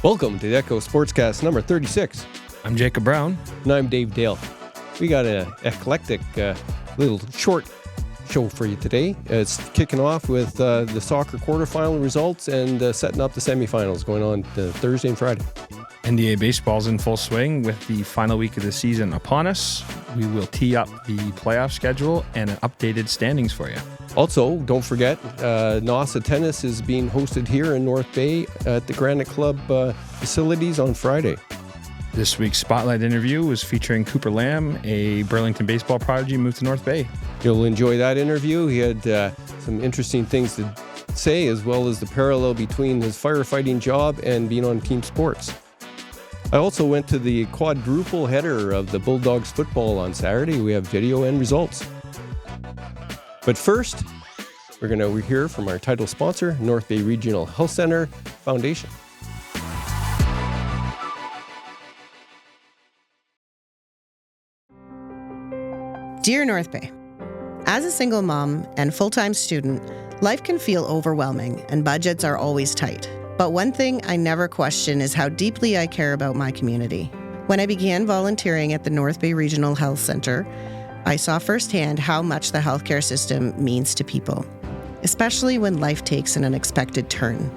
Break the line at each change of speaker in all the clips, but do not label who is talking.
Welcome to the Echo Sportscast number 36.
I'm Jacob Brown.
And I'm Dave Dale. We got an eclectic little short show for you today. It's kicking off with the soccer quarterfinal results and setting up the semifinals going on Thursday and Friday.
NBA baseball's in full swing with the final week of the season upon us. We will tee up the playoff schedule and an updated standings for you.
Also, don't forget, NASA Tennis is being hosted here in North Bay at the Granite Club facilities on Friday.
This week's Spotlight interview was featuring Cooper Lamb, a Burlington baseball prodigy moved to North Bay.
You'll enjoy that interview. He had some interesting things to say, as well as the parallel between his firefighting job and being on team sports. I also went to the quadruple header of the Bulldogs football on Saturday. We have video and results. But first, we're going to hear from our title sponsor, North Bay Regional Health Center Foundation.
Dear North Bay, as a single mom and full-time student, life can feel overwhelming and budgets are always tight. But one thing I never question is how deeply I care about my community. When I began volunteering at the North Bay Regional Health Center, I saw firsthand how much the healthcare system means to people, especially when life takes an unexpected turn.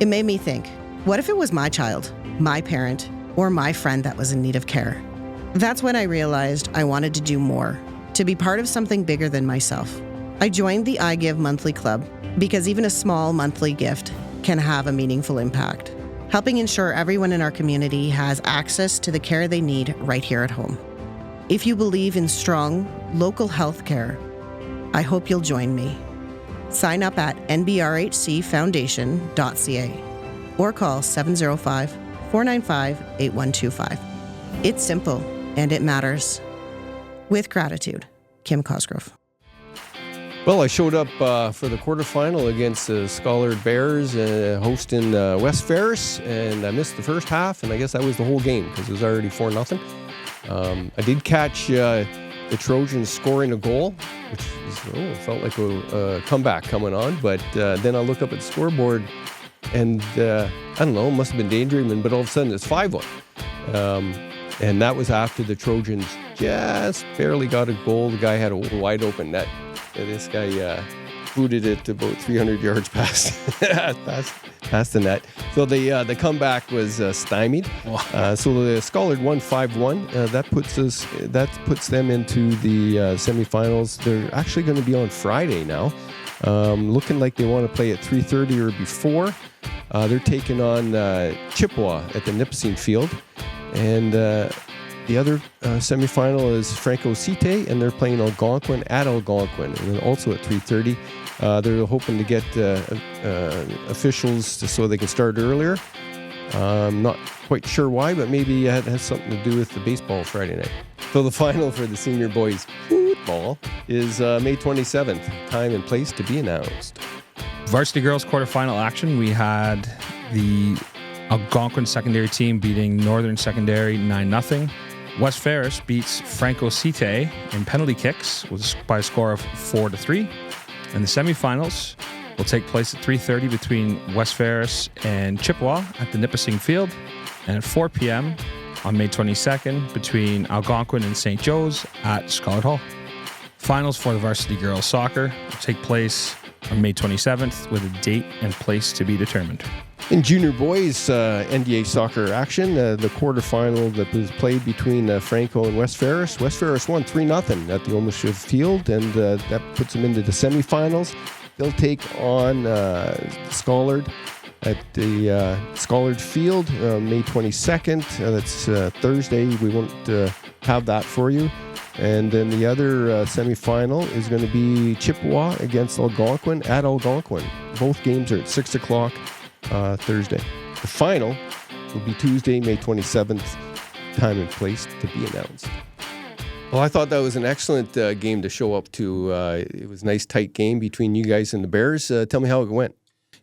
It made me think, what if it was my child, my parent, or my friend that was in need of care? That's when I realized I wanted to do more, to be part of something bigger than myself. I joined the I Give monthly club because even a small monthly gift can have a meaningful impact, helping ensure everyone in our community has access to the care they need right here at home. If you believe in strong, local health care, I hope you'll join me. Sign up at nbrhcfoundation.ca or call 705-495-8125. It's simple and it matters. With gratitude, Kim Cosgrove.
Well, I showed up for the quarterfinal against the Schollard Bears, hosting West Ferris, and I missed the first half, and I guess that was the whole game because it was already 4-0. I did catch the Trojans scoring a goal, which felt like a comeback coming on, but then I look up at the scoreboard, and I don't know, it must have been daydreaming, but all of a sudden it's 5-1. And that was after the Trojans just barely got a goal. The guy had a wide open net. And this guy booted it about 300 yards past the net. So the comeback was stymied. So the Schollard won 5-1. That puts them into the semifinals. They're actually going to be on Friday now. Looking like they want to play at 3:30 or before. They're taking on Chippewa at the Nipissing Field. And the other semifinal is Franco Cite, and they're playing Algonquin at Algonquin, and then also at 3:30. They're hoping to get officials so they can start earlier. I'm not quite sure why, but maybe it has something to do with the baseball Friday night. So the final for the senior boys football is May 27th. Time and place to be announced.
Varsity girls quarterfinal action. We had the Algonquin secondary team beating Northern Secondary 9-0. West Ferris beats Franco Cite in penalty kicks by a score of 4-3. And the semifinals will take place at 3:30 between West Ferris and Chippewa at the Nipissing Field, and at 4 p.m. on May 22nd between Algonquin and St. Joe's at Schollard Hall. Finals for the varsity girls soccer will take place on May 27th with a date and place to be determined.
In junior boys NDA soccer action, the quarterfinal that was played between Franco and West Ferris. West Ferris won 3-0 at the Omishiv Field, and that puts them into the semifinals. They'll take on Schollard at the Schollard Field May 22nd. That's Thursday. We won't have that for you. And then the other semifinal is going to be Chippewa against Algonquin at Algonquin. Both games are at 6 o'clock. Thursday. The final will be Tuesday, May 27th. Time and place to be announced. Well, I thought that was an excellent game to show up to. It was a nice, tight game between you guys and the Bears. Tell me how it went.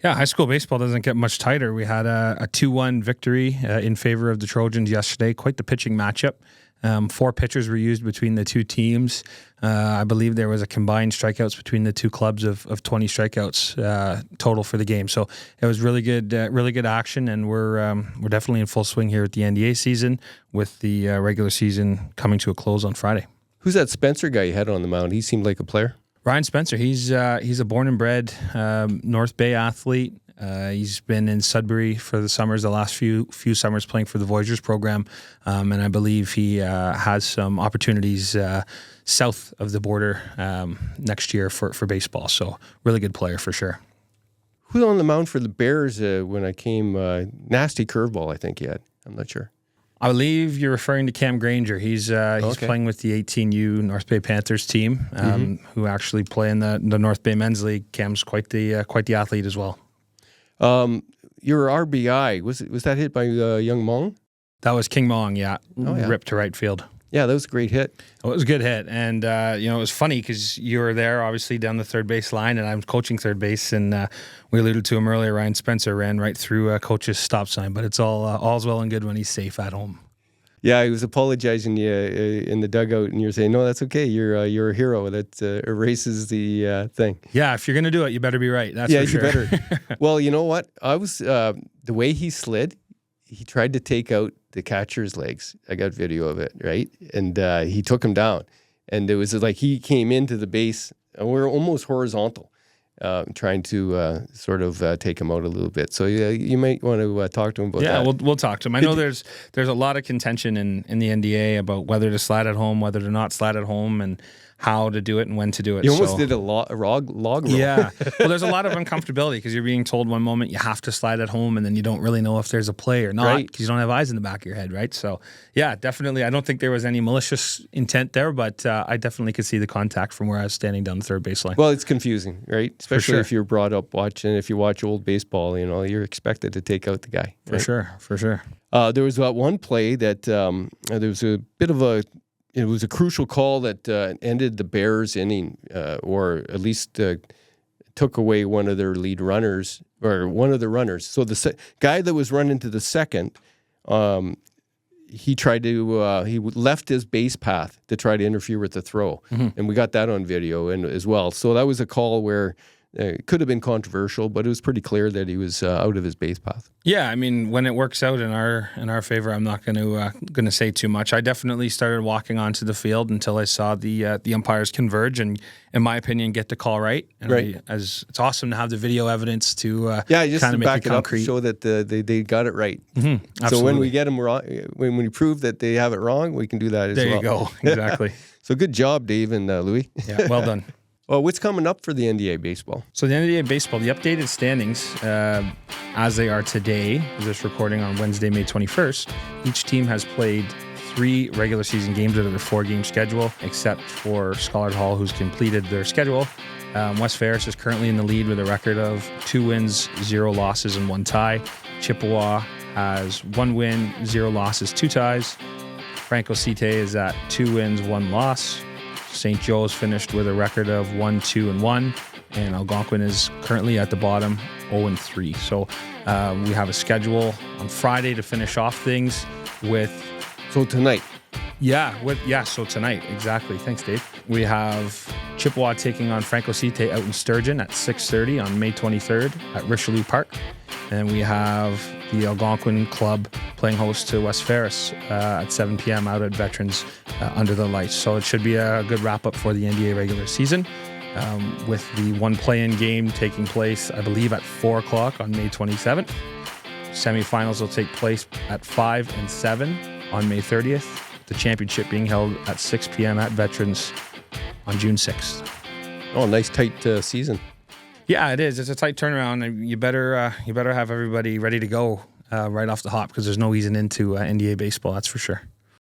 Yeah, high school baseball doesn't get much tighter. We had a 2-1 victory in favor of the Trojans yesterday. Quite the pitching matchup. 4 pitchers were used between the two teams. I believe there was a combined strikeouts between the two clubs of 20 strikeouts total for the game. So it was really good action, and we're definitely in full swing here at the NDA season with the regular season coming to a close on Friday.
Who's that Spencer guy you had on the mound? He seemed like a player.
Ryan Spencer, he's a born and bred North Bay athlete. He's been in Sudbury for the summers, the last few summers playing for the Voyageurs program, and I believe he has some opportunities south of the border next year for baseball. So really good player for sure.
Who's on the mound for the Bears when I came? Nasty curveball, I think he had. I'm not sure.
I believe you're referring to Cam Granger. He's playing with the 18U North Bay Panthers team, who actually play in the North Bay Men's League. Cam's quite the athlete as well.
Your RBI was that hit by Young Mong?
That was King Mong, yeah.
Yeah.
Ripped to right field.
Yeah, that was a great hit.
It was a good hit, and it was funny because you were there, obviously down the third base line, and I'm coaching third base, and we alluded to him earlier. Ryan Spencer ran right through coach's stop sign, but it's all's well and good when he's safe at home.
Yeah, he was apologizing in the dugout, and you're saying, "No, that's okay. You're a hero. That erases the thing."
Yeah, if you're gonna do it, you better be right. That's for sure.
You better. Well, you know what? I was the way he slid. He tried to take out the catcher's legs. I got video of it, right? And he took him down. And it was like he came into the base, and we're almost horizontal, trying to sort of take him out a little bit. So you might want to talk to him about that.
Yeah, we'll talk to him. I know there's a lot of contention in the NDA about whether to slide at home, whether to not slide at home, and how to do it and when to do it.
You almost did a log roll.
Yeah. Well, there's a lot of uncomfortability because you're being told one moment you have to slide at home, and then you don't really know if there's a play or not because you don't have eyes in the back of your head, right? So, yeah, definitely. I don't think there was any malicious intent there, but I definitely could see the contact from where I was standing down the third baseline.
Well, it's confusing, right? Especially
sure.
if you're brought up watching, if you watch old baseball, you're expected to take out the guy. Right?
For sure.
There was one play that there was a bit of it was a crucial call that ended the Bears inning, or at least took away one of their lead runners, or one of the runners. So the guy that was running to the second, he tried to he left his base path to try to interfere with the throw, and we got that on video and as well. So that was a call where it could have been controversial, but it was pretty clear that he was out of his base path.
Yeah, I mean, when it works out in our favor, I'm not going to say too much. I definitely started walking onto the field until I saw the umpires converge and, in my opinion, get the call right. And as it's awesome to have the video evidence to
just
kind of make
back
it concrete.
Up, show that they got it right.
Mm-hmm,
so when we get them wrong, when we prove that they have it wrong, we can do that as well.
There you go, exactly.
So good job, Dave and Louis.
Yeah, well done.
Well, what's coming up for the NDA baseball?
So the NDA baseball, the updated standings as they are today, this recording on Wednesday, May 21st, each team has played 3 regular season games out of their 4-game schedule, except for Scholar Hall, who's completed their schedule. West Ferris is currently in the lead with a record of 2 wins, 0 losses, and 1 tie. Chippewa has 1 win, 0 losses, 2 ties. Franco Cite is at 2 wins, 1 loss. St. Joe's finished with a record of 1-2-1, and Algonquin is currently at the bottom, 0-3. So we have a schedule on Friday to finish off things with.
So tonight.
So tonight, exactly. Thanks, Dave. We have Chippewa taking on Franco Cite out in Sturgeon at 6:30 on May 23rd at Richelieu Park. And we have the Algonquin Club playing host to West Ferris at 7 p.m. out at Veterans under the lights. So it should be a good wrap-up for the NDA regular season, with the one play-in game taking place, I believe, at 4 o'clock on May 27th. Semifinals will take place at 5 and 7 on May 30th. The championship being held at 6 p.m. at Veterans on June 6th.
Oh, nice tight season.
Yeah, it is. It's a tight turnaround. You better have everybody ready to go right off the hop because there's no easing into NDA baseball, that's for sure.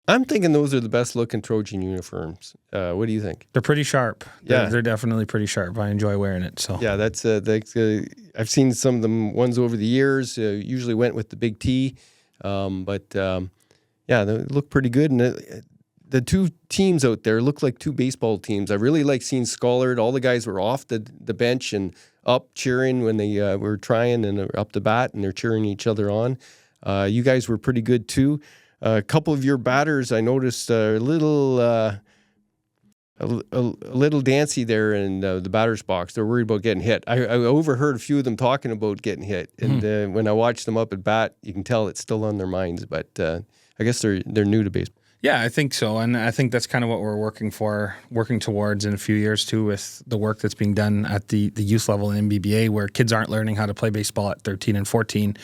I'm thinking those are the best looking Trojan uniforms. What do you think?
They're pretty sharp.
Yeah.
They're dedefinitely pretty sharp. I enjoy wearing it. So
yeah, that's I've seen some of them ones over the years. Usually went with the big T, but they look pretty good. And the two teams out there look like two baseball teams. I really like seeing Schollard. All the guys were off the bench and up cheering when they were trying and up the bat, and they're cheering each other on. You guys were pretty good too. A couple of your batters, I noticed a little dancy there in the batter's box. They're worried about getting hit. I overheard a few of them talking about getting hit, and when I watched them up at bat, you can tell it's still on their minds. But I guess they're new to baseball.
Yeah, I think so. And I think that's kind of what we're working towards in a few years too, with the work that's being done at the youth level in MBBA, where kids aren't learning how to play baseball at 13 and 14.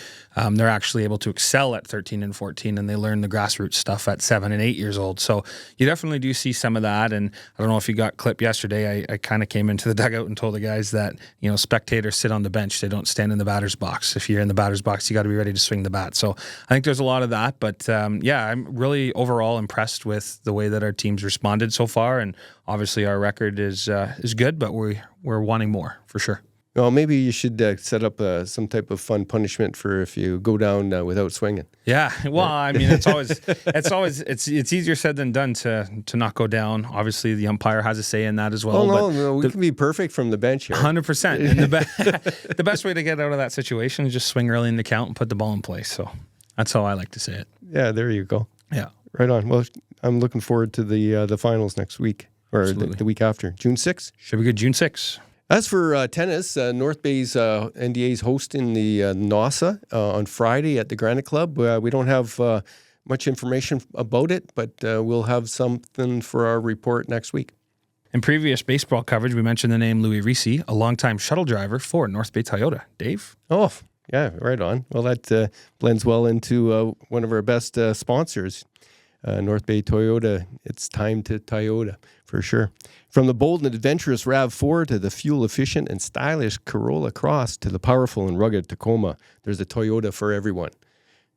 They're actually able to excel at 13 and 14, and they learn the grassroots stuff at 7 and 8 years old. So you definitely do see some of that. And I don't know if you got clip yesterday. I kind of came into the dugout and told the guys that, spectators sit on the bench. They don't stand in the batter's box. If you're in the batter's box, you got to be ready to swing the bat. So I think there's a lot of that. But I'm really overall impressed with the way that our team's responded so far, and obviously our record is good, but we're wanting more for sure.
Well, maybe you should set up some type of fun punishment for if you go down without swinging.
Yeah, well, I mean, it's easier said than done to not go down. Obviously, the umpire has a say in that as well.
No, we can be perfect from the bench here.
100%. And the best way to get out of that situation is just swing early in the count and put the ball in place. So that's how I like to say it.
Yeah, there you go.
Yeah,
right on. Well, I'm looking forward to the finals next week, or the week after, June 6th.
Should be good, June 6th.
As for tennis, North Bay's NDA's hosting the NOSA on Friday at the Granite Club. We don't have much information about it, but we'll have something for our report next week.
In previous baseball coverage, we mentioned the name Louis Risi, a longtime shuttle driver for North Bay Toyota. Dave?
Oh, yeah, right on. Well, that blends well into one of our best sponsors, North Bay Toyota. It's time to Toyota, for sure. From the bold and adventurous RAV4 to the fuel-efficient and stylish Corolla Cross to the powerful and rugged Tacoma, there's a Toyota for everyone.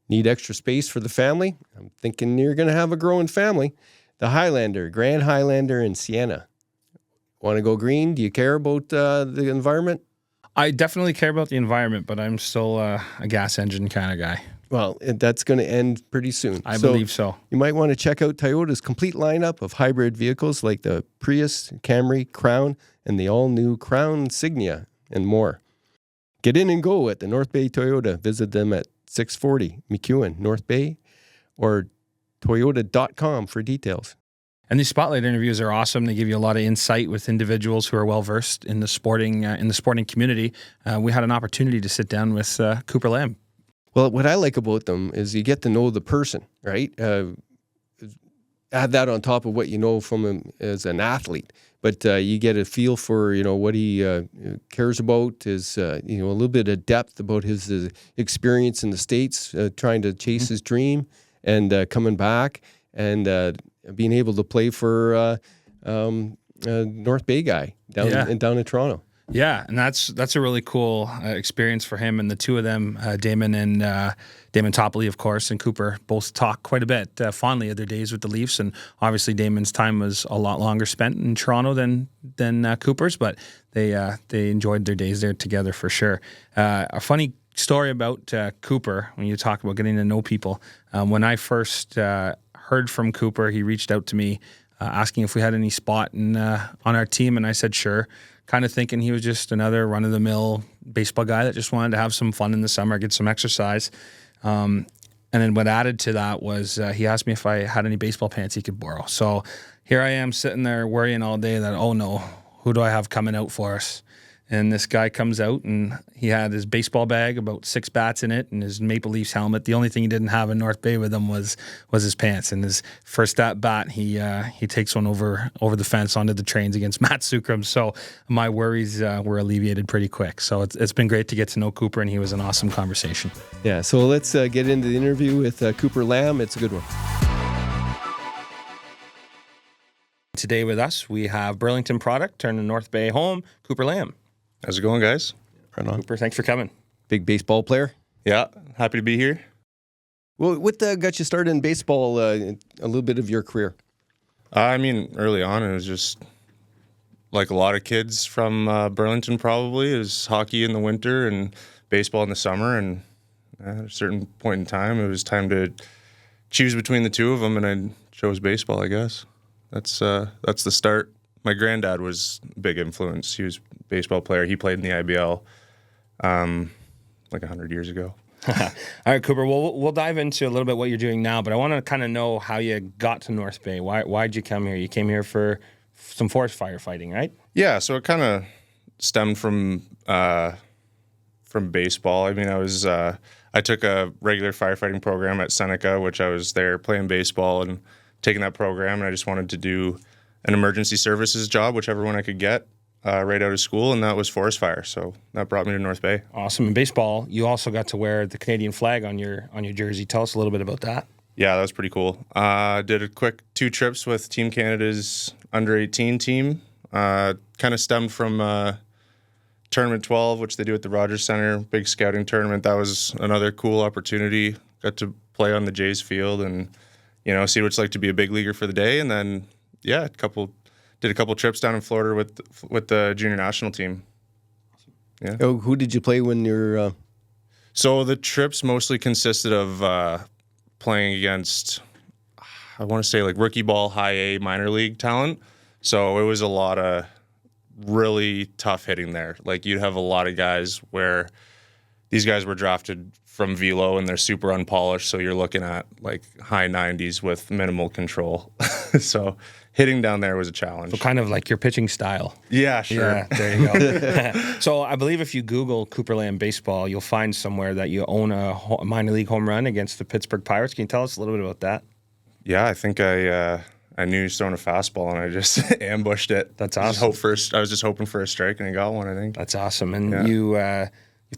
Need extra space for the family? I'm thinking you're going to have a growing family. The Highlander, Grand Highlander, and Sienna. Want to go green? Do you care about the environment?
I definitely care about the environment, but I'm still a gas engine kind of guy.
Well, that's going to end pretty soon.
I believe so.
You might want to check out Toyota's complete lineup of hybrid vehicles like the Prius, Camry, Crown, and the all-new Crown Signia, and more. Get in and go at the North Bay Toyota. Visit them at 640 McEwen, North Bay, or toyota.com for details.
And these spotlight interviews are awesome. They give you a lot of insight with individuals who are well versed in the sporting community. We had an opportunity to sit down with Cooper Lamb.
Well, what I like about them is you get to know the person, right? Add that on top of what you know from him as an athlete, but you get a feel for what he cares about, his a little bit of depth about his experience in the States, trying to chase his dream and coming back and being able to play for North Bay guy down in Toronto.
Yeah, and that's a really cool experience for him. And the two of them, Damon Topolie, of course, and Cooper, both talk quite a bit fondly of their days with the Leafs. And obviously, Damon's time was a lot longer spent in Toronto than Cooper's, but they enjoyed their days there together for sure. A funny story about Cooper, when you talk about getting to know people. When I first heard from Cooper, he reached out to me asking if we had any spot on our team, and I said sure. Kind of thinking he was just another run-of-the-mill baseball guy that just wanted to have some fun in the summer, get some exercise. And then what added to that was he asked me if I had any baseball pants he could borrow. So here I am sitting there worrying all day that, oh no, who do I have coming out for us? And this guy comes out and he had his baseball bag, about 6 bats in it, and his Maple Leafs helmet. The only thing he didn't have in North Bay with him was his pants. And his first at bat, he takes one over the fence onto the trains against Matt Sukram. So my worries were alleviated pretty quick. So it's been great to get to know Cooper, and he was an awesome conversation.
Yeah, so let's get into the interview with Cooper Lamb. It's a good one.
Today with us, we have Burlington product, turning North Bay home, Cooper Lamb.
How's it going, guys?
Right on.
Cooper, thanks for coming.
Big baseball player?
Yeah, happy to be here.
Well, what got you started in baseball, a little bit of your career?
Early on, it was just like a lot of kids from Burlington probably. It was hockey in the winter and baseball in the summer. And at a certain point in time, it was time to choose between the two of them. And I chose baseball, I guess. That's the start. My granddad was a big influence. He was a baseball player. He played in the IBL like 100 years ago.
All right, Cooper. Well, we'll dive into a little bit what you're doing now, but I want to kind of know how you got to North Bay. Why'd you come here? You came here for some forest firefighting, right?
Yeah, so it kind of stemmed from baseball. I mean, I took a regular firefighting program at Seneca, which I was there playing baseball and taking that program, and I just wanted to do an emergency services job, whichever one I could get. Right out of school, and that was forest fire. So that brought me to North Bay.
Awesome. In baseball, you also got to wear the Canadian flag on your jersey. Tell us a little bit about that.
Yeah, that was pretty cool. Did a quick 2 trips with Team Canada's under-18 team. Kind of stemmed from Tournament 12, which they do at the Rogers Centre, big scouting tournament. That was another cool opportunity. Got to play on the Jays field and, see what it's like to be a big leaguer for the day. And then, yeah, did a couple trips down in Florida with the junior national team. Yeah.
Oh, who did you play when you're?
So the trips mostly consisted of playing against, I want to say like rookie ball, high A minor league talent. So it was a lot of really tough hitting there. Like you'd have a lot of guys where these guys were drafted from velo and they're super unpolished. So you're looking at like high 90s with minimal control. So hitting down there was a challenge.
So kind of like your pitching style.
Yeah, sure.
Yeah, there you go. So I believe if you Google Cooperland baseball, you'll find somewhere that you own a minor league home run against the Pittsburgh Pirates. Can you tell us a little bit about that?
Yeah, I think I knew he was throwing a fastball and I just ambushed it.
That's awesome.
I was just hoping for a strike and I got one, I think.
That's awesome. And you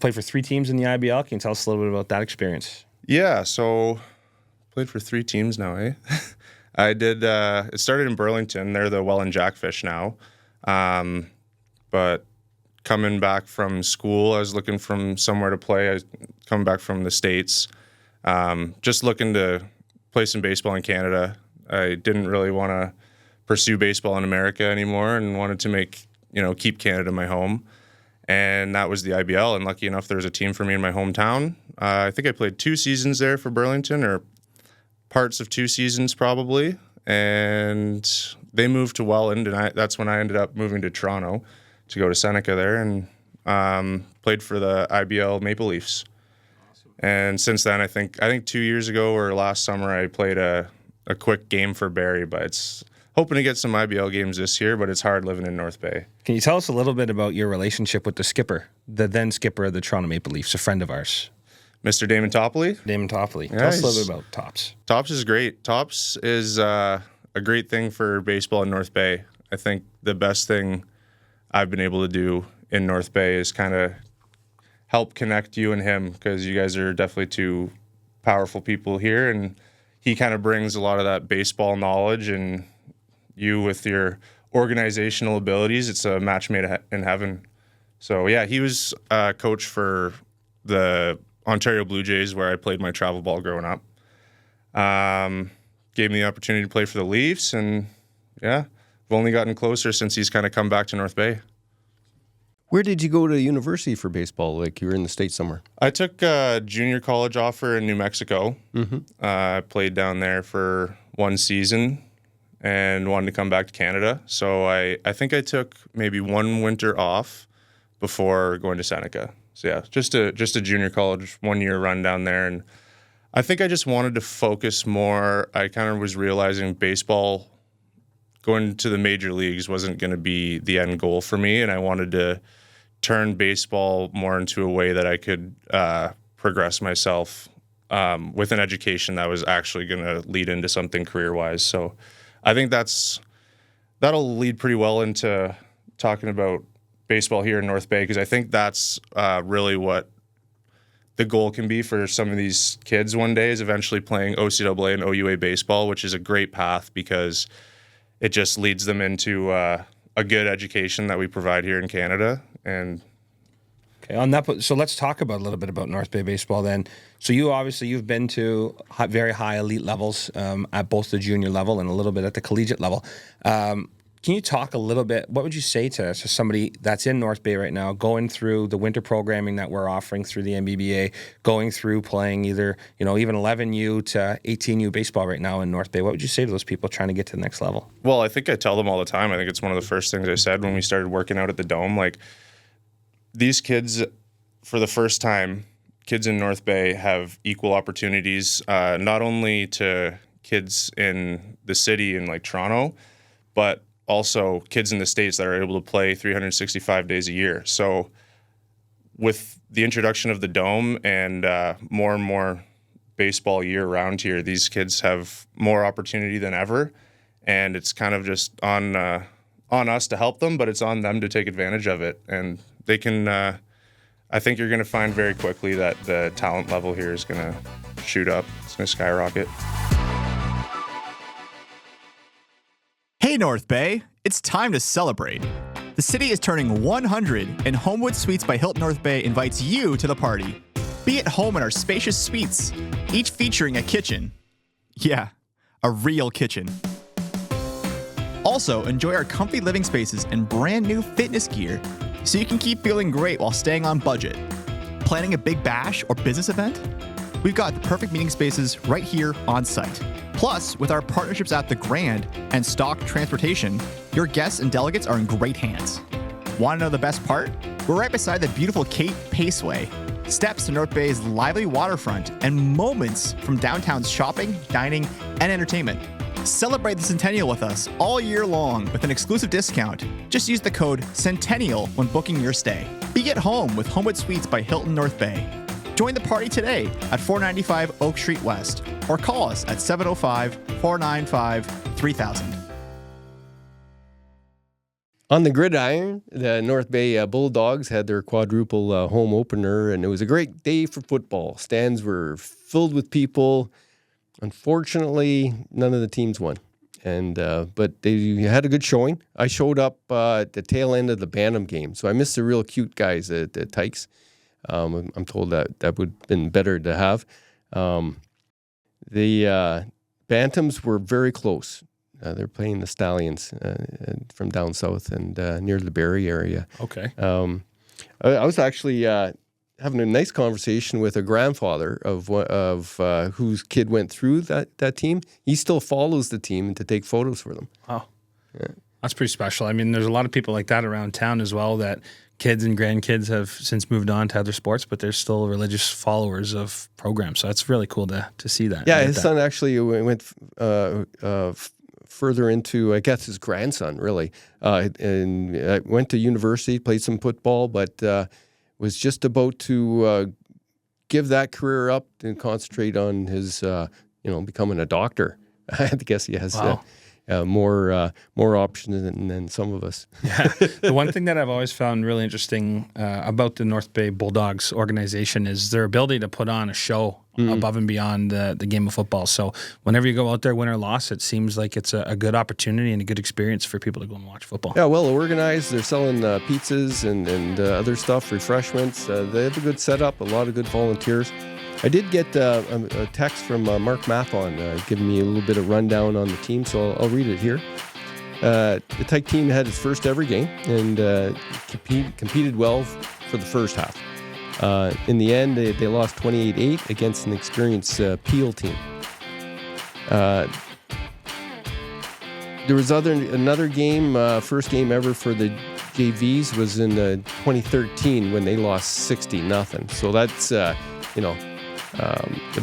played for 3 teams in the IBL. Can you tell us a little bit about that experience?
Yeah, so played for 3 teams now, eh? I did. It started in Burlington. They're the Welland Jackfish now. But coming back from school, I was looking from somewhere to play. I was coming back from the States, just looking to play some baseball in Canada. I didn't really want to pursue baseball in America anymore, and wanted to keep Canada my home. And that was the IBL. And lucky enough, there was a team for me in my hometown. I think I played 2 seasons there for Burlington, or parts of 2 seasons probably, and they moved to Welland, and that's when I ended up moving to Toronto to go to Seneca there, and played for the IBL Maple Leafs. Awesome. And since then, I think 2 years ago or last summer, I played a quick game for Barrie, but it's hoping to get some IBL games this year, but it's hard living in North Bay.
Can you tell us a little bit about your relationship with the then skipper of the Toronto Maple Leafs, a friend of ours?
Mr. Damon Topolie.
Damon Topolie.
Yeah,
tell us a little bit about Tops.
Tops is great. Tops is a great thing for baseball in North Bay. I think the best thing I've been able to do in North Bay is kind of help connect you and him, because you guys are definitely 2 powerful people here, and he kind of brings a lot of that baseball knowledge, and you with your organizational abilities, it's a match made in heaven. So yeah, he was coach for the Ontario Blue Jays, where I played my travel ball growing up. Gave me the opportunity to play for the Leafs, and yeah, I've only gotten closer since he's kind of come back to North Bay.
Where did you go to university for baseball? Like you were in the States somewhere?
I took a junior college offer in New Mexico.
Mm-hmm.
I played down there for 1 season and wanted to come back to Canada. So I think I took maybe 1 winter off before going to Seneca. So yeah, just a junior college 1-year run down there, and I think I just wanted to focus more. I kind of was realizing baseball, going to the major leagues, wasn't going to be the end goal for me, and I wanted to turn baseball more into a way that I could progress myself with an education that was actually going to lead into something career-wise. So I think that'll lead pretty well into talking about baseball here in North Bay, because I think that's really what the goal can be for some of these kids one day, is eventually playing OCAA and OUA baseball, which is a great path because it just leads them into a good education that we provide here in Canada. And
okay, on that, so let's talk about a little bit about North Bay baseball then. So you've been to very high elite levels at both the junior level and a little bit at the collegiate level. Can you talk a little bit? What would you say to somebody that's in North Bay right now, going through the winter programming that we're offering through the MBBA, going through playing either, even 11U to 18U baseball right now in North Bay? What would you say to those people trying to get to the next level?
Well, I think I tell them all the time. I think it's one of the first things I said when we started working out at the Dome. Like, these kids, for the first time, kids in North Bay have equal opportunities, not only to kids in the city in like Toronto, but also kids in the States that are able to play 365 days a year. So with the introduction of the Dome and more and more baseball year round here, these kids have more opportunity than ever. And it's kind of just on us to help them, but it's on them to take advantage of it. And they can, I think you're going to find very quickly that the talent level here is going to shoot up. It's going to skyrocket.
Hey North Bay, it's time to celebrate. The city is turning 100 and Homewood Suites by Hilton North Bay invites you to the party. Be at home in our spacious suites, each featuring a kitchen. Yeah, a real kitchen. Also, enjoy our comfy living spaces and brand new fitness gear so you can keep feeling great while staying on budget. Planning a big bash or business event? We've got the perfect meeting spaces right here on site. Plus, with our partnerships at the Grand and Stock Transportation, your guests and delegates are in great hands. Want to know the best part? We're right beside the beautiful Cape Paceway, steps to North Bay's lively waterfront, and moments from downtown's shopping, dining, and entertainment. Celebrate the Centennial with us all year long with an exclusive discount. Just use the code CENTENNIAL when booking your stay. Be at home with Homewood Suites by Hilton North Bay. Join the party today at 495 Oak Street West or call us at 705-495-3000.
On the gridiron, the North Bay Bulldogs had their quadruple home opener, and it was a great day for football. Stands were filled with people. Unfortunately, none of the teams won, but they had a good showing. I showed up at the tail end of the Bantam game, so I missed the real cute guys at Tykes. I'm told that would have been better to have. The Bantams were very close. They're playing the Stallions from down south and near the Barrie area.
Okay.
I was actually having a nice conversation with a grandfather of whose kid went through that team. He still follows the team to take photos for them.
Wow. Yeah. That's pretty special. I mean, there's a lot of people like that around town as well, that kids and grandkids have since moved on to other sports, but they're still religious followers of programs. So it's really cool to see that.
Yeah, his son actually went further into, I guess, his grandson, really. And went to university, played some football, but was just about to give that career up and concentrate on his, becoming a doctor. I guess he has more options than some of us.
Yeah. The one thing that I've always found really interesting about the North Bay Bulldogs organization is their ability to put on a show above and beyond the game of football. So whenever you go out there, win or loss, it seems like it's a good opportunity and a good experience for people to go and watch football.
Yeah, well organized. They're selling pizzas and other stuff, refreshments. They have a good setup, a lot of good volunteers. I did get a text from Mark Mathon giving me a little bit of rundown on the team, so I'll read it here. The Tyke team had its first ever game and competed well for the first half. In the end, they lost 28-8 against an experienced Peel team. There was another game, first game ever for the JVs was in 2013 when they lost 60-0. So that's a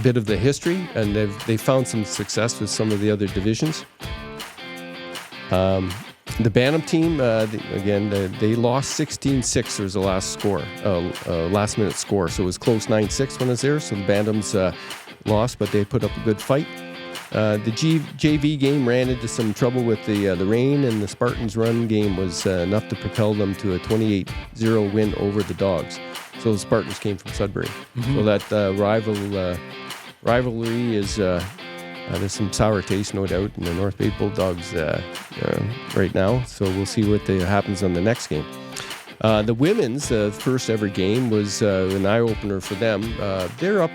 bit of the history, and they found some success with some of the other divisions. The Bantam team, they lost 16-6. There was the last score, last-minute score. So it was close 9-6 when it was there. So the Bantams lost, but they put up a good fight. The JV game ran into some trouble with the rain, and the Spartans' run game was enough to propel them to a 28-0 win over the Dogs. So the Spartans came from Sudbury. Mm-hmm. So that rivalry is there's some sour taste, no doubt, in the North Bay Bulldogs right now. So we'll see what happens on the next game. The women's first ever game was an eye-opener for them. They're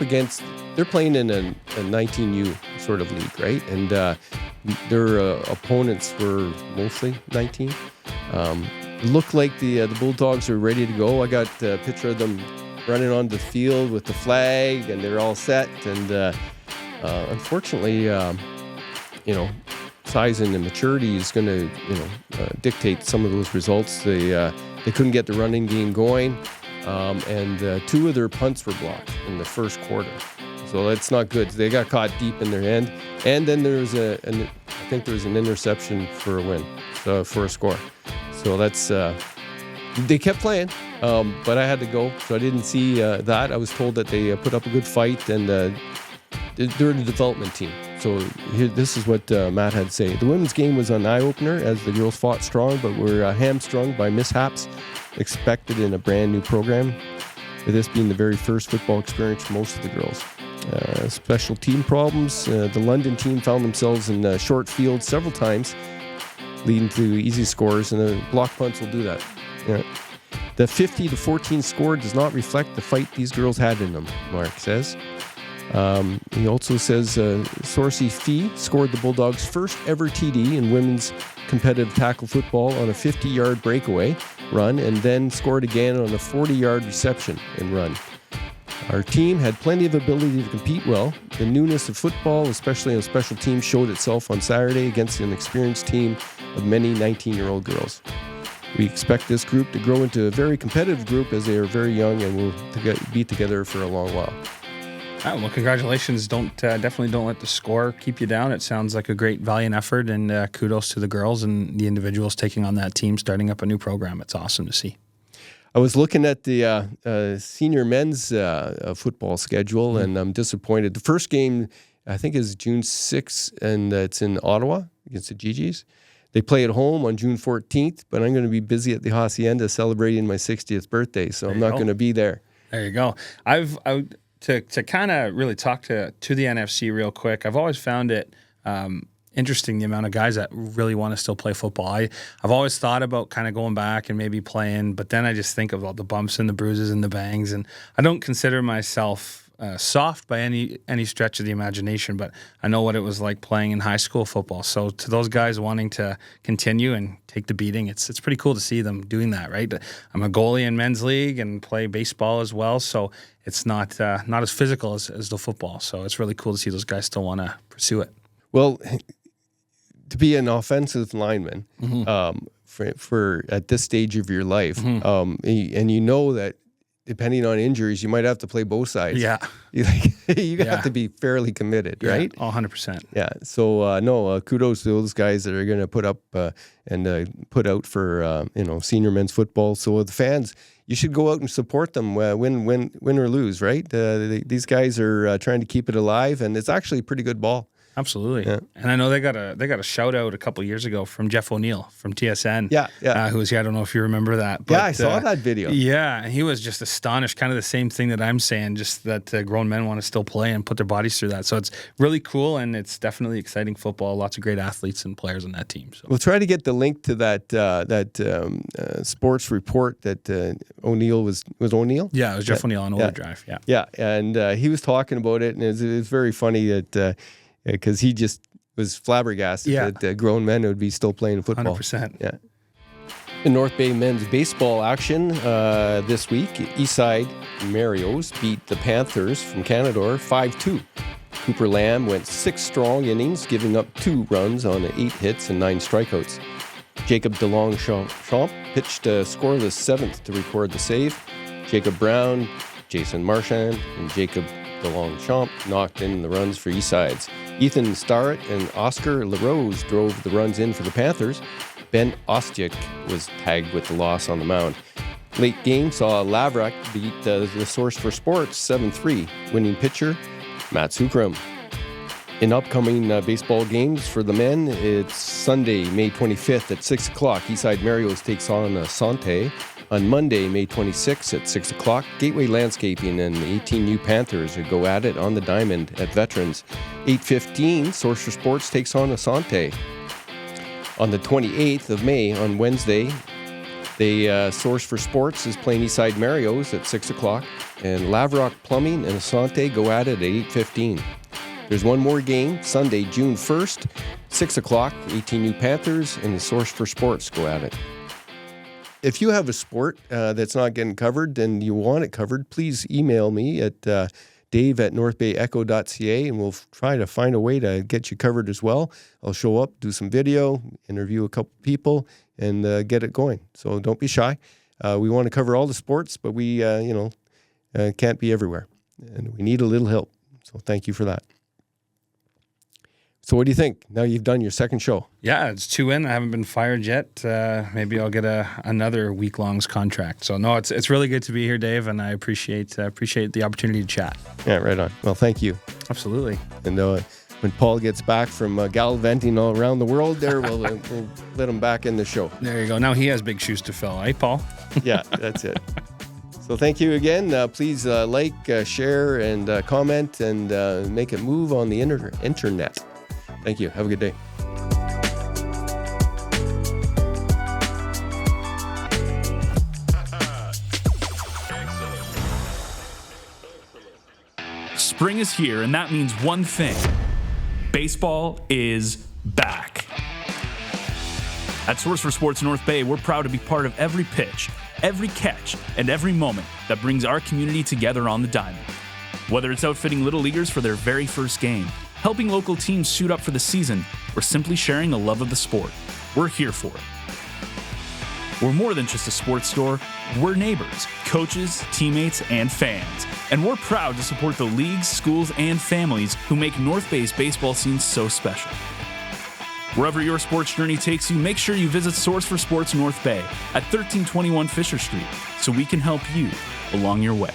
playing in a 19U sort of league, right? And their opponents were mostly 19. Looked like the Bulldogs were ready to go. I got a picture of them running on the field with the flag, and they're all set. And unfortunately, size and maturity is going to, dictate some of those results. They couldn't get the running game going, and 2 of their punts were blocked in the first quarter. So that's not good. They got caught deep in their end, and then there was I think there was an interception for a win, for a score. So that's they kept playing, but I had to go, so I didn't see that. I was told that they put up a good fight, and they're the development team. So this is what Matt had to say. The women's game was an eye-opener as the girls fought strong, but were hamstrung by mishaps expected in a brand new program, with this being the very first football experience for most of the girls. Special team problems. The London team found themselves in short field several times, leading to easy scores, and the block punts will do that. Yeah. The 50-14 score does not reflect the fight these girls had in them, Mark says. He also says Sorcy Fee scored the Bulldogs' first ever TD in women's competitive tackle football on a 50-yard breakaway run, and then scored again on a 40-yard reception and run. Our team had plenty of ability to compete well. The newness of football, especially on special teams, showed itself on Saturday against an experienced team of many 19-year-old girls. We expect this group to grow into a very competitive group as they are very young and will be together for a long while.
Oh, well, congratulations. Definitely don't let the score keep you down. It sounds like a great valiant effort, and kudos to the girls and the individuals taking on that team, starting up a new program. It's awesome to see.
I was looking at the senior men's football schedule, and I'm disappointed. The first game, I think, is June 6th, and it's in Ottawa against the GGs. They play at home on June 14th, but I'm going to be busy at the Hacienda celebrating my 60th birthday, so I'm not going to be there.
There you go. To kind of really talk to the NFC real quick, I've always found it interesting the amount of guys that really want to still play football. I've always thought about kind of going back and maybe playing, but then I just think of all the bumps and the bruises and the bangs, and I don't consider myself soft by any stretch of the imagination, but I know what it was like playing in high school football. So to those guys wanting to continue and take the beating, it's pretty cool to see them doing that, right? I'm a goalie in men's league and play baseball as well, so it's not as physical as the football. So it's really cool to see those guys still want to pursue it.
Well, to be an offensive lineman for at this stage of your life, and you know that depending on injuries, you might have to play both sides. Yeah. You have to be fairly committed, right?
100%.
Yeah. So, kudos to those guys that are going to put up and put out for, senior men's football. So the fans, you should go out and support them, win or lose, right? These guys are trying to keep it alive, and it's actually a pretty good ball.
Absolutely. Yeah. And I know they got a shout out a couple years ago from Jeff O'Neill from TSN. Who was here. I don't know if you remember that. But,
I saw that video.
Yeah, and he was just astonished, kind of the same thing that I'm saying, just that grown men want to still play and put their bodies through that. So it's really cool, and it's definitely exciting football. Lots of great athletes and players on that team. So
we'll try to get the link to that sports report that O'Neill was O'Neill?
Yeah, it was Jeff O'Neill on Overdrive. Yeah.
Yeah, and he was talking about it, and it was very funny that because he just was flabbergasted that grown men would be still playing football.
100%.
Yeah. In North Bay men's baseball action this week, Eastside Marios beat the Panthers from Canadore 5-2. Cooper Lamb went 6 strong innings, giving up 2 runs on 8 hits and 9 strikeouts. Jacob DeLongchamp pitched a scoreless 7th to record the save. Jacob Brown, Jason Marchand, and Jacob DeLongchamp knocked in the runs for Eastsides. Ethan Starrett and Oscar LaRose drove the runs in for the Panthers. Ben Ostiak was tagged with the loss on the mound. Late game saw Lavrak beat the Source for Sports 7-3, winning pitcher Matt Sukram. In upcoming baseball games for the men, it's Sunday, May 25th at 6 o'clock. Eastside Marios takes on Sante. On Monday, May 26th at 6 o'clock, Gateway Landscaping and the 18 New Panthers go at it on the Diamond at Veterans. 8:15, Source for Sports takes on Asante. On the 28th of May, on Wednesday, the Source for Sports is playing Eastside Marios at 6 o'clock, and Lavrock Plumbing and Asante go at it at 8:15. There's one more game, Sunday, June 1st, 6 o'clock, 18U Panthers and the Source for Sports go at it. If you have a sport that's not getting covered and you want it covered, please email me at dave@northbayecho.ca and we'll try to find a way to get you covered as well. I'll show up, do some video, interview a couple people, and get it going. So don't be shy. We want to cover all the sports, but we, can't be everywhere. And we need a little help. So thank you for that. So what do you think? Now you've done your second show.
Yeah, it's 2 in. I haven't been fired yet. Maybe I'll get another week-long's contract. So no, it's really good to be here, Dave, and I appreciate the opportunity to chat.
Yeah, right on. Well, thank you.
Absolutely.
And when Paul gets back from gallivanting all around the world there, we'll let him back in the show.
There you go. Now he has big shoes to fill, right, Paul?
Yeah, that's it. So thank you again. Please like, share, and comment, and make it move on the internet. Thank you. Have a good day.
Spring is here, and that means one thing. Baseball is back. At Source for Sports North Bay, we're proud to be part of every pitch, every catch, and every moment that brings our community together on the diamond. Whether it's outfitting little leaguers for their very first game, helping local teams suit up for the season, or simply sharing a love of the sport, we're here for it. We're more than just a sports store. We're neighbors, coaches, teammates, and fans. And we're proud to support the leagues, schools, and families who make North Bay's baseball scene so special. Wherever your sports journey takes you, make sure you visit Source for Sports North Bay at 1321 Fisher Street so we can help you along your way.